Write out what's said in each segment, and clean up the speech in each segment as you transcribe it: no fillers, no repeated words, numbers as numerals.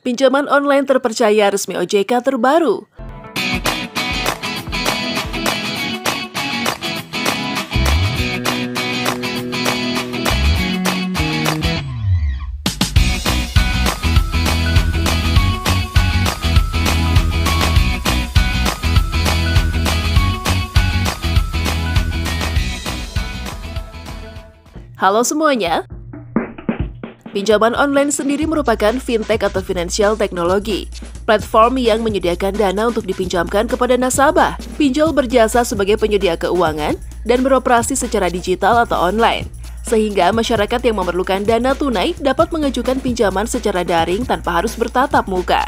Pinjaman online terpercaya resmi OJK terbaru. Halo semuanya. Pinjaman online sendiri merupakan fintech atau financial technology, platform yang menyediakan dana untuk dipinjamkan kepada nasabah. Pinjol berjasa sebagai penyedia keuangan dan beroperasi secara digital atau online, sehingga masyarakat yang memerlukan dana tunai dapat mengajukan pinjaman secara daring tanpa harus bertatap muka.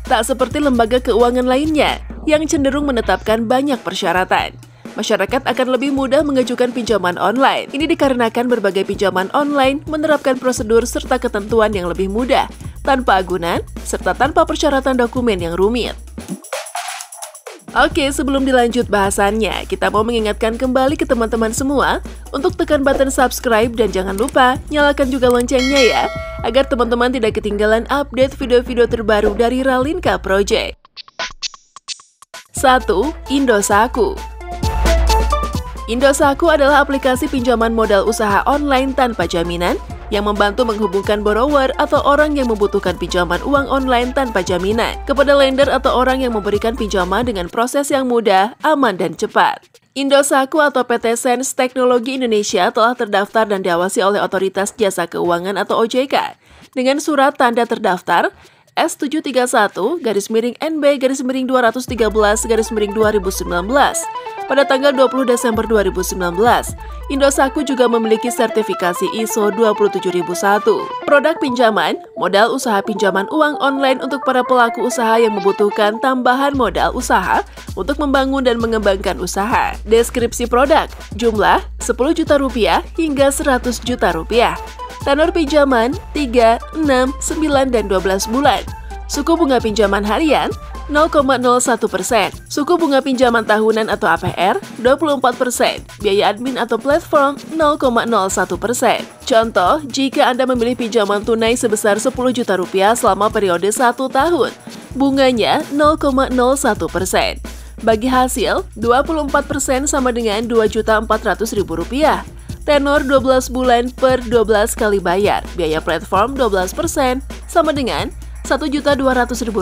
Tak seperti lembaga keuangan lainnya yang cenderung menetapkan banyak persyaratan. Masyarakat akan lebih mudah mengajukan pinjaman online. Ini dikarenakan berbagai pinjaman online menerapkan prosedur serta ketentuan yang lebih mudah, tanpa agunan, serta tanpa persyaratan dokumen yang rumit. Oke, sebelum dilanjut bahasannya, kita mau mengingatkan kembali ke teman-teman semua untuk tekan button subscribe dan jangan lupa nyalakan juga loncengnya ya, agar teman-teman tidak ketinggalan update video-video terbaru dari Ralinka Project. 1. Indosaaku. Indosaaku adalah aplikasi pinjaman modal usaha online tanpa jaminan yang membantu menghubungkan borrower atau orang yang membutuhkan pinjaman uang online tanpa jaminan kepada lender atau orang yang memberikan pinjaman dengan proses yang mudah, aman, dan cepat. Indosaaku atau PT Sens Teknologi Indonesia telah terdaftar dan diawasi oleh Otoritas Jasa Keuangan atau OJK dengan surat tanda terdaftar S731-NB-213-2019 pada tanggal 20 Desember 2019. Indosaaku juga memiliki sertifikasi ISO 27001. Produk pinjaman, modal usaha pinjaman uang online untuk para pelaku usaha yang membutuhkan tambahan modal usaha untuk membangun dan mengembangkan usaha. Deskripsi produk, jumlah 10 juta rupiah hingga 100 juta rupiah. Tenor pinjaman 3, 6, 9, dan 12 bulan. Suku bunga pinjaman harian 0,01%. Suku bunga pinjaman tahunan atau APR 24%. Biaya admin atau platform 0,01%. Contoh, jika Anda memilih pinjaman tunai sebesar 10 juta rupiah selama periode 1 tahun, bunganya 0,01%. Bagi hasil, 24% sama dengan Rp2.400.000. Tenor 12 bulan per 12 kali bayar. Biaya platform 12% sama dengan Rp1.200.000.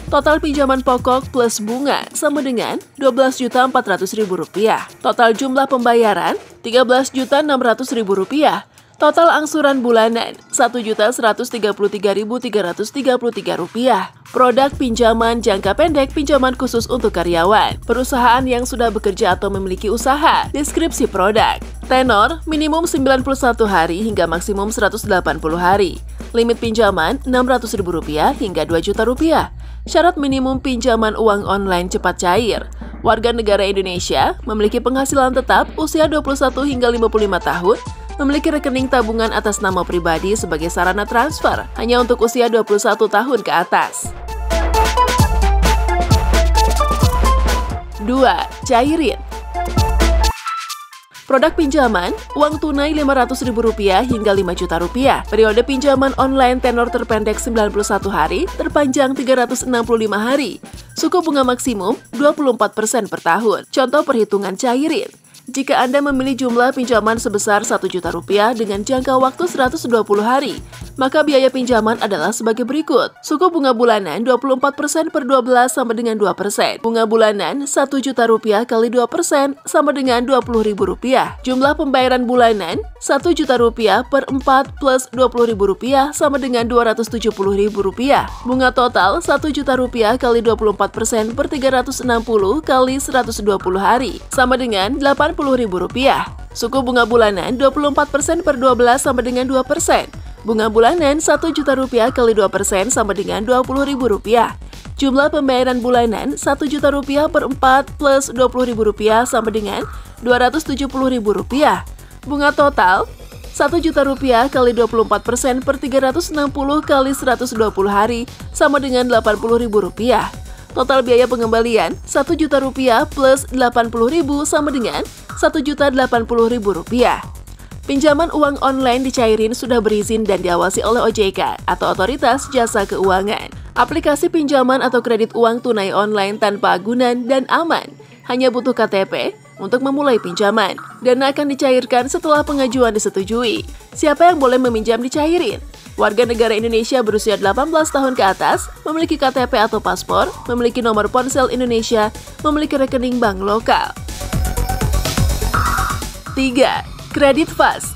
Total pinjaman pokok plus bunga sama dengan Rp12.400.000. Total jumlah pembayaran Rp13.600.000. Total angsuran bulanan Rp1.133.333. Produk pinjaman jangka pendek, pinjaman khusus untuk karyawan, perusahaan yang sudah bekerja atau memiliki usaha. Deskripsi produk. Tenor minimum 91 hari hingga maksimum 180 hari. Limit pinjaman Rp600.000 hingga Rp2 juta. Syarat minimum pinjaman uang online cepat cair. Warga negara Indonesia, memiliki penghasilan tetap, usia 21 hingga 55 tahun, memiliki rekening tabungan atas nama pribadi sebagai sarana transfer, hanya untuk usia 21 tahun ke atas. 2. Cairin. Produk pinjaman, uang tunai Rp500.000 hingga Rp5 juta. Periode pinjaman online tenor terpendek 91 hari, terpanjang 365 hari. Suku bunga maksimum 24% per tahun. Contoh perhitungan cairin. Jika Anda memilih jumlah pinjaman sebesar Rp1 juta dengan jangka waktu 120 hari, maka biaya pinjaman adalah sebagai berikut. Suku bunga bulanan 24% per 12 sama dengan 2%. Bunga bulanan Rp1 juta kali 2% sama dengan Rp20.000. Jumlah pembayaran bulanan Rp1 juta per 4 plus Rp20.000 sama dengan Rp270.000. Bunga total Rp1 juta kali 24% per 360 kali 120 hari sama dengan Rp80.000. Suku bunga bulanan 24% per 12 sama dengan 2%. Bunga bulanan Rp1 juta kali 2% sama dengan Rp20.000. Jumlah pembayaran bulanan Rp1 juta per 4 plus Rp20.000 sama dengan Rp270.000. Bunga total Rp1 juta kali 24% per 360 kali 120 hari sama dengan Rp80.000. Total biaya pengembalian Rp1 juta plus Rp80.000 sama dengan Rp1.080.000. Pinjaman uang online dicairin sudah berizin dan diawasi oleh OJK atau Otoritas Jasa Keuangan. Aplikasi pinjaman atau kredit uang tunai online tanpa agunan dan aman. Hanya butuh KTP untuk memulai pinjaman. Dana akan dicairkan setelah pengajuan disetujui. Siapa yang boleh meminjam dicairin? Warga negara Indonesia berusia 18 tahun ke atas, memiliki KTP atau paspor, memiliki nomor ponsel Indonesia, memiliki rekening bank lokal. 3. Kredit fast.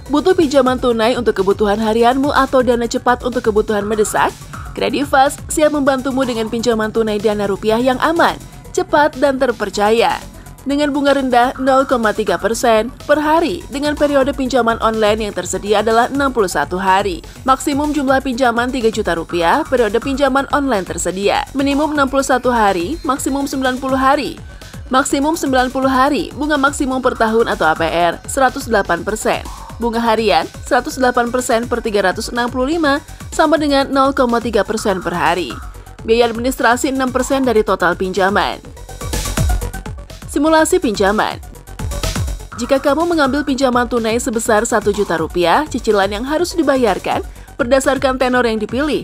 Butuh pinjaman tunai untuk kebutuhan harianmu atau dana cepat untuk kebutuhan mendesak? Kredit fast siap membantumu dengan pinjaman tunai dana rupiah yang aman, cepat, dan terpercaya. Dengan bunga rendah 0,3% per hari, dengan periode pinjaman online yang tersedia adalah 61 hari. Maksimum jumlah pinjaman 3 juta rupiah, periode pinjaman online tersedia. Minimum 61 hari, maksimum 90 hari. Maksimum 90 hari, bunga maksimum per tahun atau APR 108%. Bunga harian 108% per 365 sama dengan 0,3% per hari. Biaya administrasi 6% dari total pinjaman. Simulasi pinjaman. Jika kamu mengambil pinjaman tunai sebesar 1 juta rupiah, cicilan yang harus dibayarkan berdasarkan tenor yang dipilih.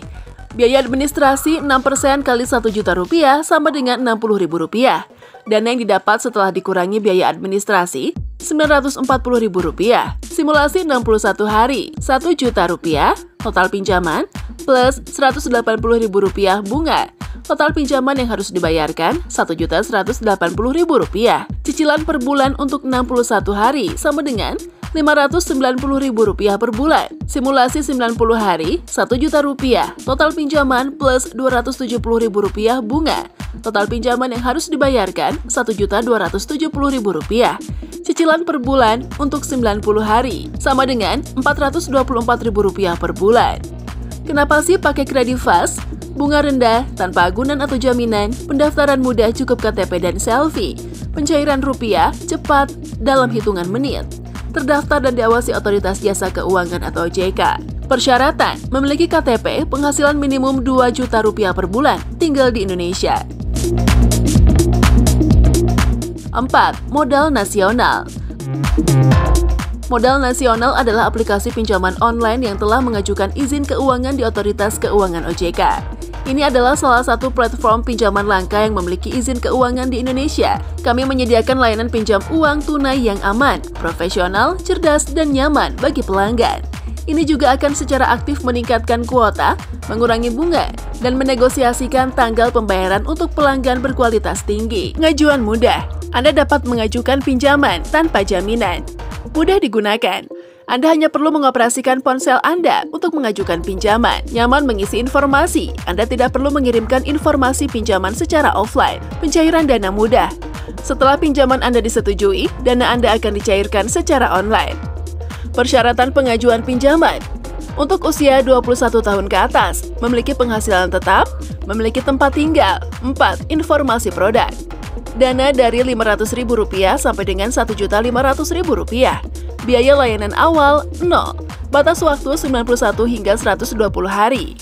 Biaya administrasi 6% kali 1 juta rupiah sama dengan Rp60.000. Dana yang didapat setelah dikurangi biaya administrasi Rp940.000. Simulasi 61 hari, 1 juta rupiah, total pinjaman, plus Rp180.000 bunga. Total pinjaman yang harus dibayarkan Rp1.180.000. Cicilan per bulan untuk 61 hari sama dengan Rp590.000 per bulan. Simulasi 90 hari, 1 juta rupiah. Total pinjaman plus Rp270.000 bunga. Total pinjaman yang harus dibayarkan Rp1.270.000. Cicilan per bulan untuk 90 hari sama dengan Rp424.000 per bulan. Kenapa sih pakai kredit fast? Bunga rendah, tanpa agunan atau jaminan, pendaftaran mudah cukup KTP dan selfie, pencairan rupiah cepat dalam hitungan menit, terdaftar dan diawasi Otoritas Jasa Keuangan atau OJK. Persyaratan, memiliki KTP, penghasilan minimum 2 juta rupiah per bulan, tinggal di Indonesia. 4. Modal nasional. Modal Nasional adalah aplikasi pinjaman online yang telah mengajukan izin keuangan di Otoritas Keuangan OJK. Ini adalah salah satu platform pinjaman langka yang memiliki izin keuangan di Indonesia. Kami menyediakan layanan pinjam uang tunai yang aman, profesional, cerdas, dan nyaman bagi pelanggan. Ini juga akan secara aktif meningkatkan kuota, mengurangi bunga, dan menegosiasikan tanggal pembayaran untuk pelanggan berkualitas tinggi. Pengajuan mudah. Anda dapat mengajukan pinjaman tanpa jaminan. Mudah digunakan. Anda hanya perlu mengoperasikan ponsel Anda untuk mengajukan pinjaman. Nyaman mengisi informasi. Anda tidak perlu mengirimkan informasi pinjaman secara offline. Pencairan dana mudah. Setelah pinjaman Anda disetujui, dana Anda akan dicairkan secara online. Persyaratan pengajuan pinjaman. Untuk usia 21 tahun ke atas, memiliki penghasilan tetap, memiliki tempat tinggal. 4. Informasi produk. Dana dari Rp500.000 sampai dengan Rp1.500.000. Biaya layanan awal 0. Batas waktu 91 hingga 120 hari.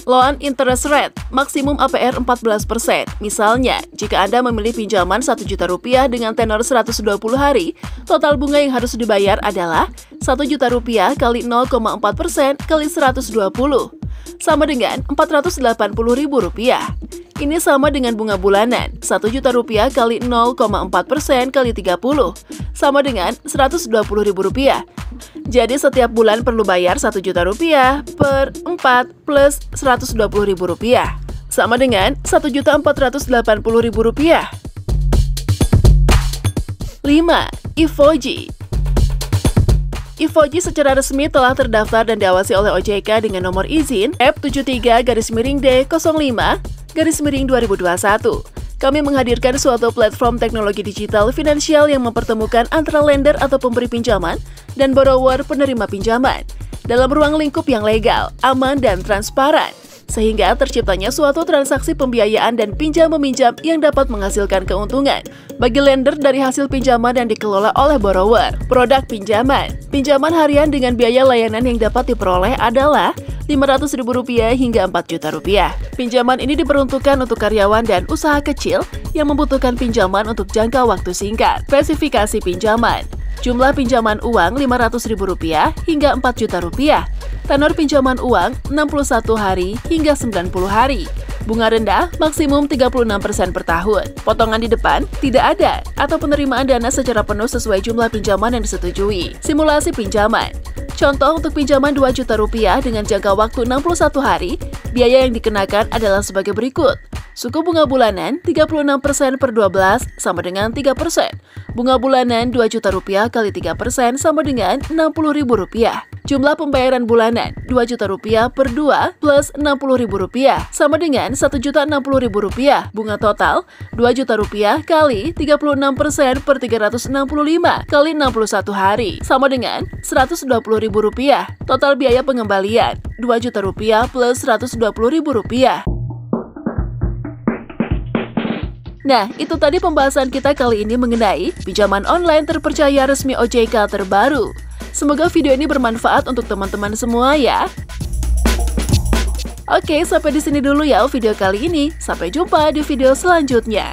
Loan interest rate, maksimum APR 14%. Misalnya, jika Anda memilih pinjaman Rp1 juta dengan tenor 120 hari, total bunga yang harus dibayar adalah Rp1 juta kali 0,4% kali 120. Sama dengan Rp480.000. Ini sama dengan bunga bulanan, Rp1 juta kali 0,4% kali 30, sama dengan Rp120.000. Jadi setiap bulan perlu bayar Rp1 juta per 4 plus Rp120.000, sama dengan Rp1.480.000. 5. Ivoji. Ivoji secara resmi telah terdaftar dan diawasi oleh OJK dengan nomor izin F73-D05-2021. Kami menghadirkan suatu platform teknologi digital finansial yang mempertemukan antara lender atau pemberi pinjaman dan borrower penerima pinjaman dalam ruang lingkup yang legal, aman, dan transparan, sehingga terciptanya suatu transaksi pembiayaan dan pinjam-meminjam yang dapat menghasilkan keuntungan bagi lender dari hasil pinjaman yang dikelola oleh borrower. Produk pinjaman. Pinjaman harian dengan biaya layanan yang dapat diperoleh adalah Rp500.000 hingga Rp4 juta. Pinjaman ini diperuntukkan untuk karyawan dan usaha kecil yang membutuhkan pinjaman untuk jangka waktu singkat. Spesifikasi pinjaman. Jumlah pinjaman uang Rp500.000 hingga Rp4.000.000. Tenor pinjaman uang 61 hari hingga 90 hari. Bunga rendah maksimum 36% per tahun. Potongan di depan tidak ada atau penerimaan dana secara penuh sesuai jumlah pinjaman yang disetujui. Simulasi pinjaman. Contoh untuk pinjaman Rp2.000.000 dengan jangka waktu 61 hari, biaya yang dikenakan adalah sebagai berikut. Suku bunga bulanan 36% per 12 sama dengan 3%. Bunga bulanan Rp2.000.000 kali 3% sama dengan Rp60.000. Jumlah pembayaran bulanan Rp2.000.000 per 2 plus Rp60.000 sama dengan Rp1.060.000. Bunga total Rp2.000.000 kali 36% per 365 kali 61 hari sama dengan Rp120.000. Total biaya pengembalian Rp2.000.000 plus Rp120.000. Nah, itu tadi pembahasan kita kali ini mengenai pinjaman online terpercaya resmi OJK terbaru. Semoga video ini bermanfaat untuk teman-teman semua ya. Oke, sampai di sini dulu ya video kali ini. Sampai jumpa di video selanjutnya.